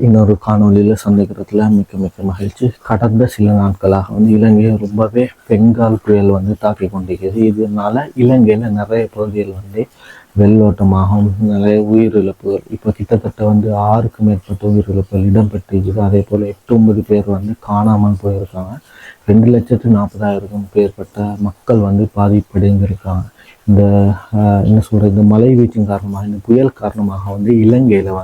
இன்னொரு காணொலியில் சந்திக்கிறதுல மிக்க மிக்க மகிழ்ச்சி. கடந்த சில நாட்களாக இலங்கையை ரொம்பவே பெங்கால் புயல் தாக்கி கொண்டிருக்கிறது. இதனால இலங்கையில் நிறைய பகுதிகள் வெள்ளோட்டமாகவும் நிறைய உயிரிழப்புகள் இப்போ கிட்டத்தட்ட 6க்கும் மேற்பட்ட உயிரிழப்புகள் இடம்பெற்றிருக்குது. அதே போல் 8-9 பேர் காணாமல் போயிருக்காங்க. 2,40,000க்கும் மேற்பட்ட மக்கள் பாதிப்படைந்திருக்காங்க. இந்த என்ன சொல்கிறது, இந்த மழை வீச்சின் காரணமாக, இந்த புயல் காரணமாக இலங்கையில்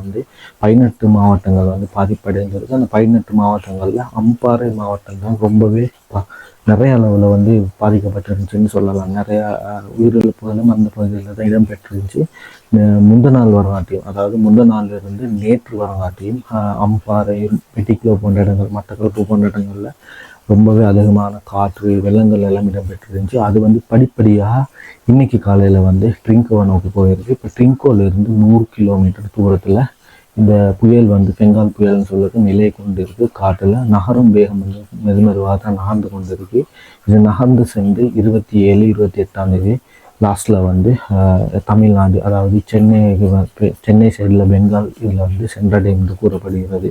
18 மாவட்டங்கள் பாதிப்படைந்திருக்கு. அந்த 18 மாவட்டங்களில் அம்பாறை மாவட்டம் தான் ரொம்பவே நிறைய அளவில் பாதிக்கப்பட்டிருந்துச்சுன்னு சொல்லலாம். நிறையா உயிரிழப்புகளும் அந்த பகுதியில் தான் இடம்பெற்றிருந்துச்சு. முந்த நாள் வரங்காட்டியும், அதாவது முந்த நாளிலிருந்து நேற்று வரங்காட்டியும் அம்பாறை, பெட்டிக்குளோ போன்ற இடங்கள், மட்டக்களப்பு போன்ற இடங்களில் ரொம்பவே அதிகமான காற்று வெள்ளங்கள் எல்லாம் இடம்பெற்றிருந்துச்சு. அது படிப்படியாக இன்னைக்கு காலையில் ட்ரிங்கோவை நோக்கி போயிருக்கு. இப்போ ட்ரிங்கோவிலிருந்து 100 கிலோமீட்டர் தூரத்தில் இந்த புயல் பெங்கால் புயல்னு சொல்லிட்டு நிலை கொண்டு இருக்கு. காட்டில் நகரும் வேகம் மெதுமெதுவாக தான் நகர்ந்து கொண்டு இருக்கு. இது நகர்ந்து சென்று 27, 28ஆம் தேதி லாஸ்ட்டில் தமிழ்நாடு, அதாவது சென்னை சைடில் பெங்கால் இதில் சென்றடையும் என்று கூறப்படுகிறது.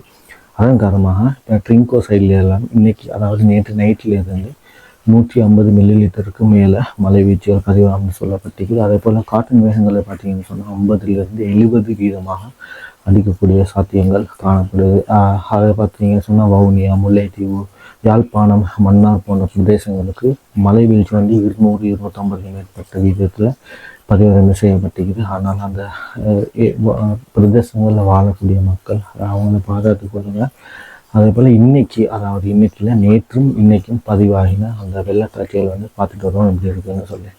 அதன் காரணமாக ட்ரிங்கோ சைடில் எல்லாம் இன்னைக்கு, அதாவது நேற்று நைட்டில் இருந்து 150 மில்லிலிட்டருக்கு மேலே மழை வீழ்ச்சிகள் பதிவாகும்னு சொல்லப்பட்டிருக்குது. அதே போல் காற்றின் வேகங்களை பார்த்தீங்கன்னு சொன்னால் 50லிருந்து 70 வீதமாக அடிக்கக்கூடிய சாத்தியங்கள் காணப்படுது. அதை பார்த்தீங்கன்னு சொன்னால் வவுனியா, முல்லைத்தீவு, யாழ்ப்பாணம், மன்னார் போன்ற பிரதேசங்களுக்கு மழை வீழ்ச்சி 200-250 மேற்பட்ட வீதத்தில் பதிவு செய்யப்பட்டிருக்குது. ஆனால் அந்த பிரதேசங்களில் வாழக்கூடிய மக்கள் அவங்கள பாதுகாத்துக் கொள்ளுங்க. அதே போல் இன்னைக்கு, அதாவது இன்னைக்குல நேற்றும் இன்னைக்கும் பதிவாகின அந்த வெள்ளக்காட்சிகள் பார்த்துட்டு வரோம் எப்படி இருக்குன்னு சொல்லி.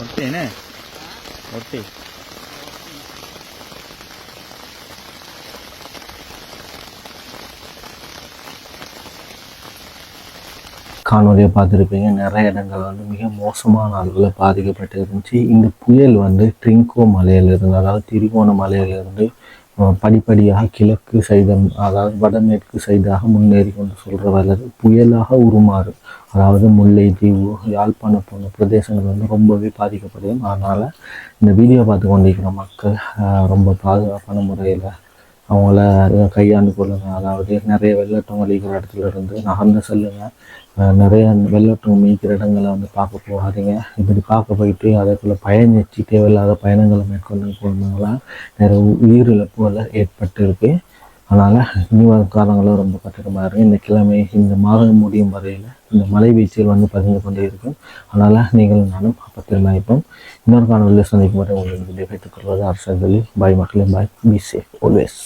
ஒட்டேனே ஒட்டே காணொலியை பார்த்துருப்பீங்க. நிறைய இடங்கள் வந்து மிக மோசமான அளவில் பாதிக்கப்பட்டு இருந்துச்சு. இந்த புயல் வந்து ட்ரிங்கோ மலையிலிருந்து, அதாவது திரிகோண மலையிலிருந்து படிப்படியாக கிழக்கு சைடம், அதாவது வடமேற்கு சைடாக முன்னேறி கொண்டு சொல்கிற வல்லது புயலாக உருமாறு. அதாவது முல்லைத்தீவு, யாழ்ப்பாணம் போன்ற பிரதேசங்கள் வந்து ரொம்பவே பாதிக்கப்படும். அதனால் இந்த வீடியோ பார்த்து கொண்டிருக்கிற மக்கள் ரொம்ப பாதுகாப்பான முறையில் அவங்கள கையாண்டு கொள்ளுங்கள். அதாவது நிறைய வெள்ளட்டம் அழிக்கிற இடத்துல இருந்து நகர்ந்து செல்லுங்கள். நிறைய வெள்ளட்டம் மீட்கிற இடங்களை வந்து பார்க்க போகாதீங்க. இப்படி பார்க்க போயிட்டு அதேபோல் பயணிச்சு தேவையில்லாத பயணங்களை மேற்கொண்டு போனதுனால நிறைய உயிரிழப்புகளை ஏற்பட்டு இருக்கு. அதனால் இனி வரும் காலங்களும் ரொம்ப கட்டிடமாக இருக்குது. இந்த கிழமை இந்த மாதம் முடியும் வரையில் இந்த மழை வீழ்ச்சிகள் வந்து பதிந்து கொண்டே இருக்கும். அதனால் நீங்கள் நானும் பத்திரமாயிருப்போம். இன்னொரு காணொலியில் சந்திக்கும் வரை உங்களுக்கு விடைபெற்றுக் கொள்வது அரசு. பாய் மக்களே, பாய். Be safe always.